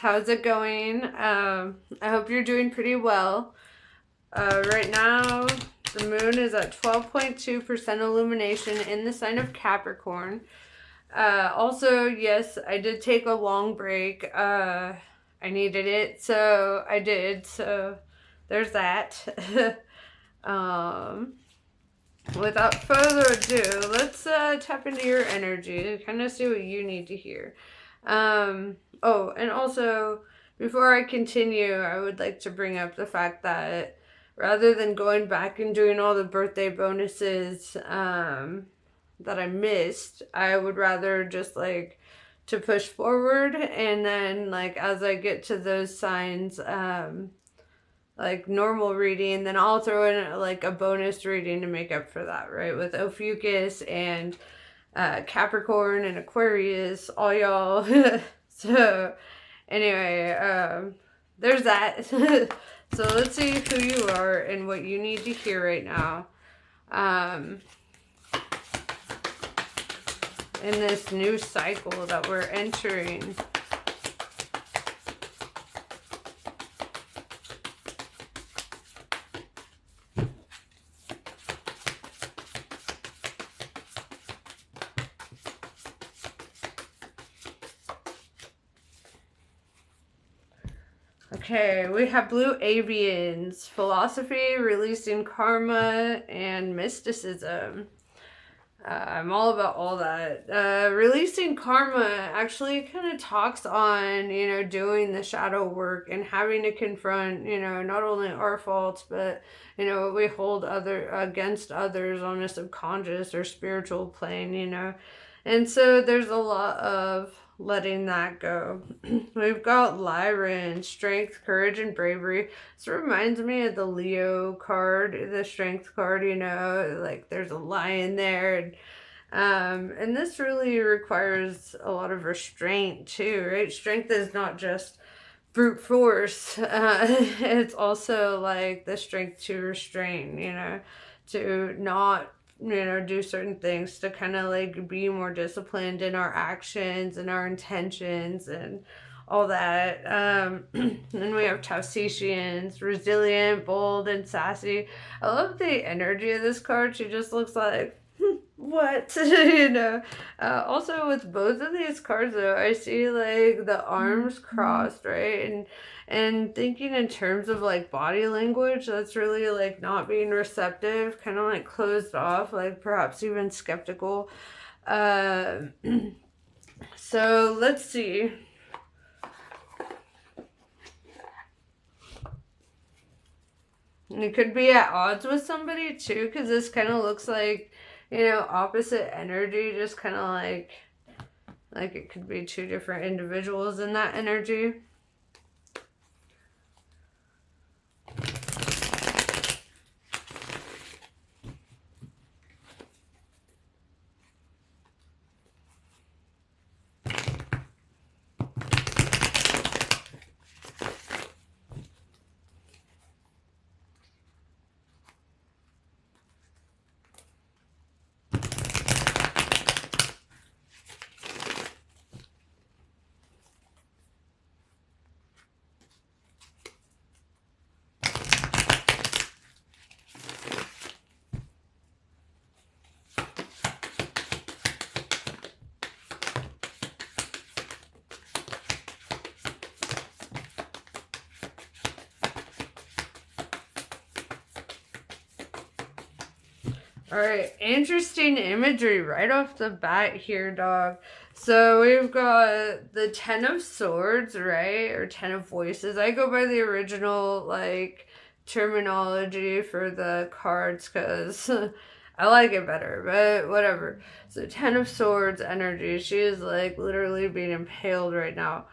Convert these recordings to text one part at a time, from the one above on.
How's it going? I hope you're doing pretty well. Right now, the moon is at 12.2% illumination in the sign of Capricorn. Also, yes, I did take a long break. I needed it, so I did. So there's that. um, Without further ado, let's tap into your energy and kind of see what you need to hear. Oh, and also, before I continue, I would like to bring up the fact that rather than going back and doing all the birthday bonuses that I missed, I would rather just like to push forward, and then like as I get to those signs, like normal reading, then I'll throw in like a bonus reading to make up for that, right? With Ophiuchus and Capricorn and Aquarius, all y'all. So anyway, there's that. So let's see who you are and what you need to hear right now. In this new cycle that we're entering. Okay, we have Blue Avians, philosophy, releasing karma, and mysticism. I'm all about all that. Releasing karma actually kind of talks on, doing the shadow work and having to confront, not only our faults, but, what we hold against others on a subconscious or spiritual plane. And so there's a lot of letting that go. We've got Lyran, strength, courage, and bravery. This reminds me of the Leo card, the strength card, like there's a lion there. And this really requires a lot of restraint too, right? Strength is not just brute force. It's also like the strength to restrain, to not do certain things, to kind of like be more disciplined in our actions and our intentions and all that. Then we have Tausetians, resilient, bold, and sassy. I love the energy of this card. She just looks like, what? Also with both of these cards though, I see like the arms crossed, right? And thinking in terms of like body language, that's really like not being receptive, kind of like closed off, like perhaps even skeptical. So let's see. And it could be at odds with somebody too, because this kind of looks like, opposite energy, just kind of like it could be two different individuals in that energy. All right, interesting imagery right off the bat here, dog. So we've got the Ten of Swords, right? Or Ten of Voices. I go by the original, like, terminology for the cards because I like it better, but whatever. So Ten of Swords energy. She is, like, literally being impaled right now.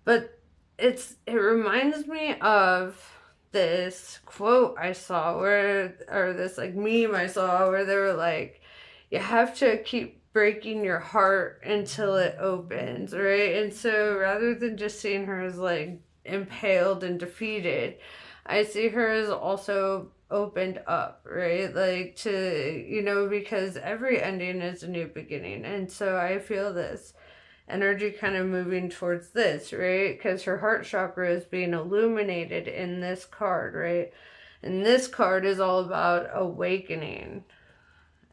But it reminds me of this quote I saw or this like meme I saw where they were like, you have to keep breaking your heart until it opens, right? And so rather than just seeing her as like impaled and defeated, I see her as also opened up, right? Like to, because every ending is a new beginning. And so I feel this energy kind of moving towards this, right? Because her heart chakra is being illuminated in this card, right? And this card is all about awakening.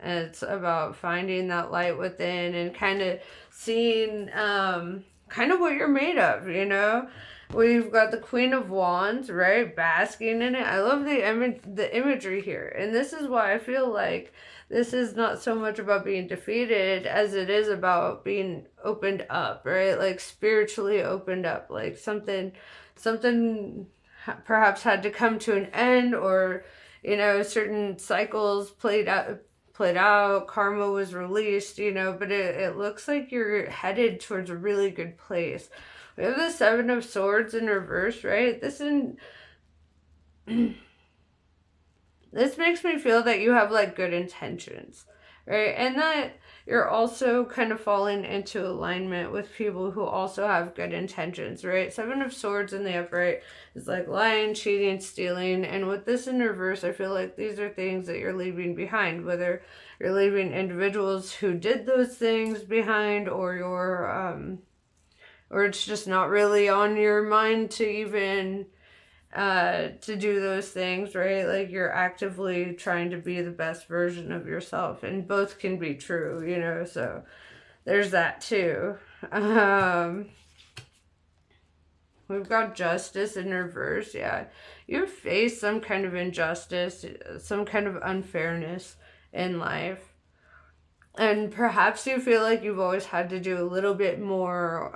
And it's about finding that light within and kind of seeing kind of what you're made of, you know? We've got the Queen of Wands, right? Basking in it. I love the imagery here. And this is why I feel like this is not so much about being defeated as it is about being opened up, right? Like spiritually opened up, like something perhaps had to come to an end, or you know, certain cycles played out, karma was released, you know, but it looks like you're headed towards a really good place. We have the Seven of Swords in reverse, right? This makes me feel that you have like good intentions, right? And that you're also kind of falling into alignment with people who also have good intentions, right? Seven of Swords in the upright is like lying, cheating, stealing. And with this in reverse, I feel like these are things that you're leaving behind, whether you're leaving individuals who did those things behind, or it's just not really on your mind to even to do those things, right? Like you're actively trying to be the best version of yourself, and both can be true, you know, so there's that too. We've got Justice in reverse. Yeah, you face some kind of injustice, some kind of unfairness in life, and perhaps you feel like you've always had to do a little bit more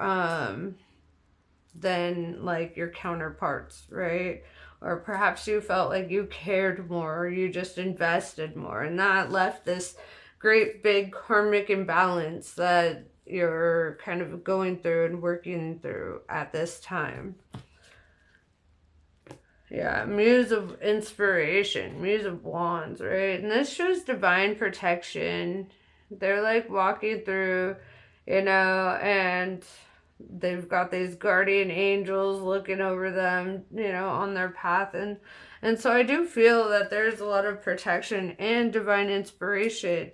than like your counterparts, right? Or perhaps you felt like you cared more, or you just invested more, and that left this great big karmic imbalance that you're kind of going through and working through at this time. Yeah, Muse of Inspiration, Muse of Wands, right? And this shows divine protection. They're like walking through, you know, and they've got these guardian angels looking over them, you know, on their path. And so I do feel that there's a lot of protection and divine inspiration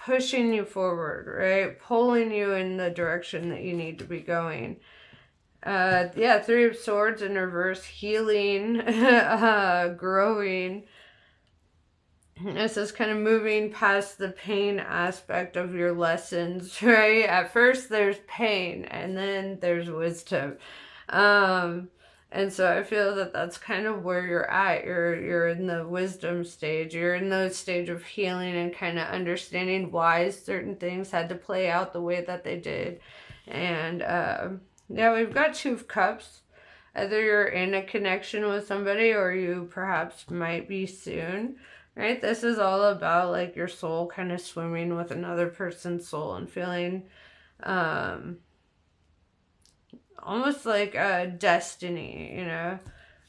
pushing you forward, right? Pulling you in the direction that you need to be going. Yeah, Three of Swords in reverse, healing, growing. This is kind of moving past the pain aspect of your lessons, right? At first there's pain, and then there's wisdom. And so I feel that that's kind of where you're at. You're in the wisdom stage. You're in the stage of healing and kind of understanding why certain things had to play out the way that they did. And yeah, we've got Two of Cups. Either you're in a connection with somebody, or you perhaps might be soon. Right? This is all about like your soul kind of swimming with another person's soul and feeling almost like a destiny, you know,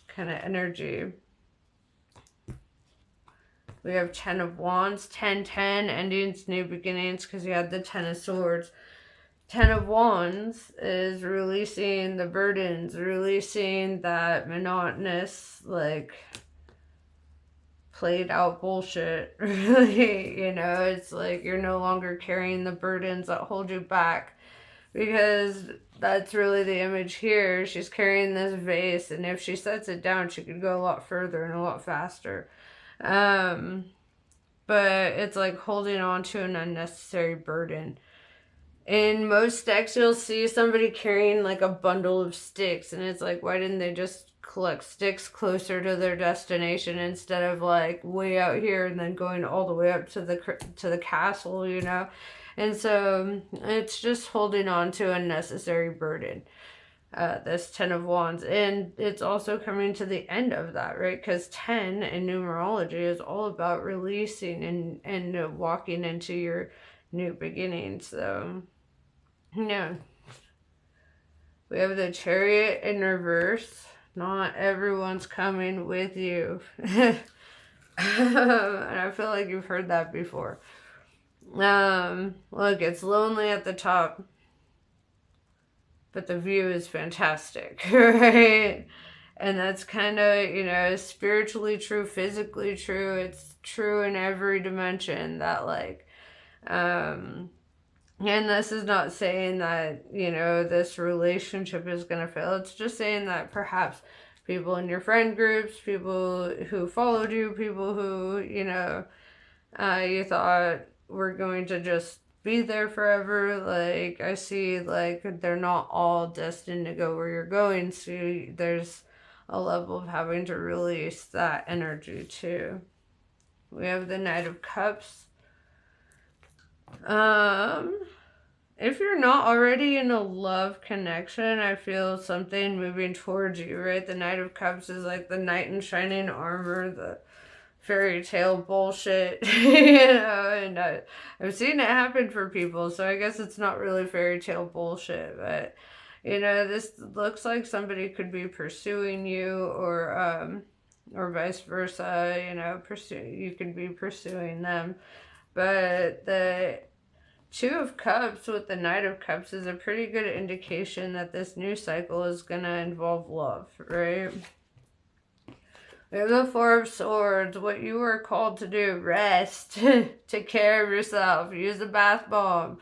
kind of energy. We have 10 of Wands, 10-10, endings, new beginnings, because you had the 10 of Swords. 10 of Wands is releasing the burdens, releasing that monotonous, like, played out bullshit, really, you know, it's like you're no longer carrying the burdens that hold you back, because that's really the image here. She's carrying this vase, and if she sets it down, she could go a lot further and a lot faster. But it's like holding on to an unnecessary burden. In most decks, you'll see somebody carrying like a bundle of sticks, and it's like, why didn't they just collect sticks closer to their destination instead of like way out here and then going all the way up to the castle, you know? And so it's just holding on to a necessary burden. This 10 of Wands, and it's also coming to the end of that, right? Because 10 in numerology is all about releasing and walking into your new beginning. So yeah, we have the Chariot in reverse. Not everyone's coming with you. And I feel like you've heard that before. Look, it's lonely at the top, but the view is fantastic, right? And that's kind of, you know, spiritually true, physically true. It's true in every dimension that, like, And this is not saying that, you know, this relationship is going to fail. It's just saying that perhaps people in your friend groups, people who followed you, people who, you know, you thought were going to just be there forever. Like, I see, like, they're not all destined to go where you're going. So there's a level of having to release that energy too. We have the Knight of Cups. If you're not already in a love connection, I feel something moving towards you, right? The Knight of Cups is like the knight in shining armor, the fairy tale bullshit, you know, and I've seen it happen for people, so I guess it's not really fairy tale bullshit, but, you know, this looks like somebody could be pursuing you, or vice versa, you know, you could be pursuing them, but the Two of Cups with the Knight of Cups is a pretty good indication that this new cycle is going to involve love, right? We have the Four of Swords, what you were called to do: rest, take care of yourself, use a bath bomb,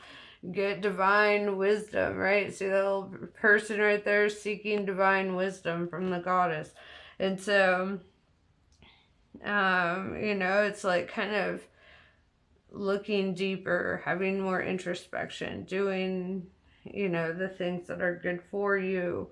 get divine wisdom, right? See that little person right there seeking divine wisdom from the goddess. And so, you know, it's like kind of looking deeper, having more introspection, doing, you know, the things that are good for you,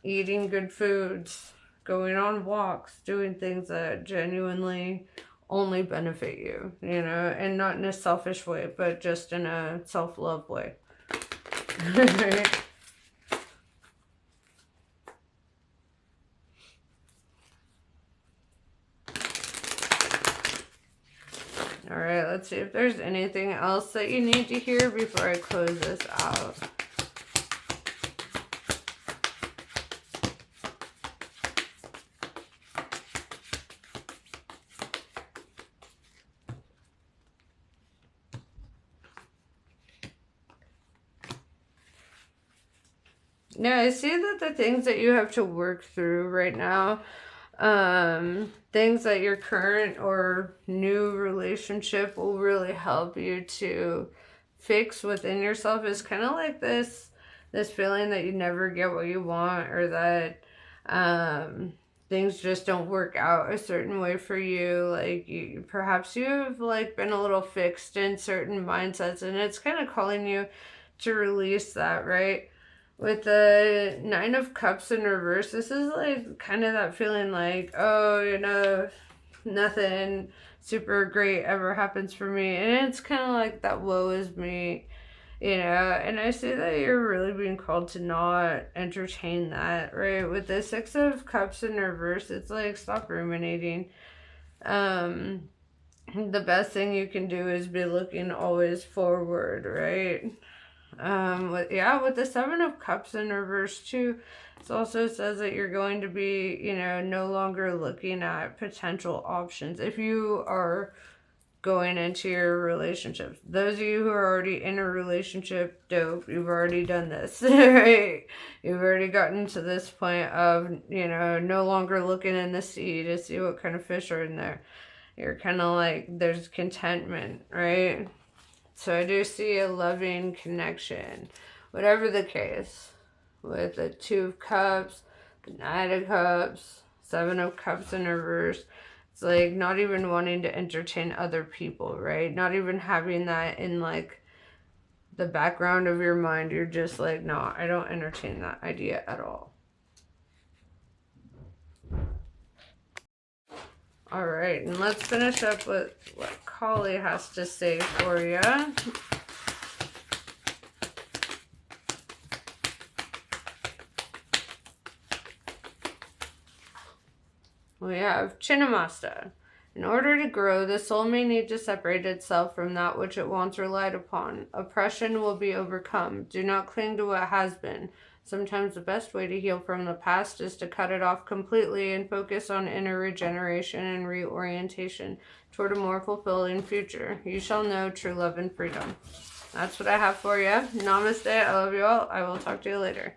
eating good foods, going on walks, doing things that genuinely only benefit you, you know, and not in a selfish way, but just in a self-love way. Right? All right, let's see if there's anything else that you need to hear before I close this out. Now, I see that the things that you have to work through right now, things that your current or new relationship will really help you to fix within yourself, is kind of like this feeling that you never get what you want, or that things just don't work out a certain way for you. Like, perhaps you've like been a little fixed in certain mindsets, and it's kind of calling you to release that, right? With the Nine of Cups in reverse, this is like kind of that feeling like, oh, you know, nothing super great ever happens for me. And it's kind of like that woe is me, you know. And I see that you're really being called to not entertain that, right? With the Six of Cups in reverse, it's like, stop ruminating. The best thing you can do is be looking always forward, right? With the Seven of Cups in reverse too, it also says that you're going to be, you know, no longer looking at potential options if you are going into your relationships. Those of you who are already in a relationship, dope, you've already done this, right? You've already gotten to this point of, you know, no longer looking in the sea to see what kind of fish are in there. You're kind of like, there's contentment, right? So I do see a loving connection, whatever the case, with the Two of Cups, the Knight of Cups, Seven of Cups in reverse. It's like not even wanting to entertain other people, right? Not even having that in like the background of your mind. You're just like, no, I don't entertain that idea at all. All right, and let's finish up with what Kali has to say for you. We have Chinnamasta. In order to grow, the soul may need to separate itself from that which it once relied upon. Oppression will be overcome. Do not cling to what has been. Sometimes the best way to heal from the past is to cut it off completely and focus on inner regeneration and reorientation toward a more fulfilling future. You shall know true love and freedom. That's what I have for you. Namaste. I love you all. I will talk to you later.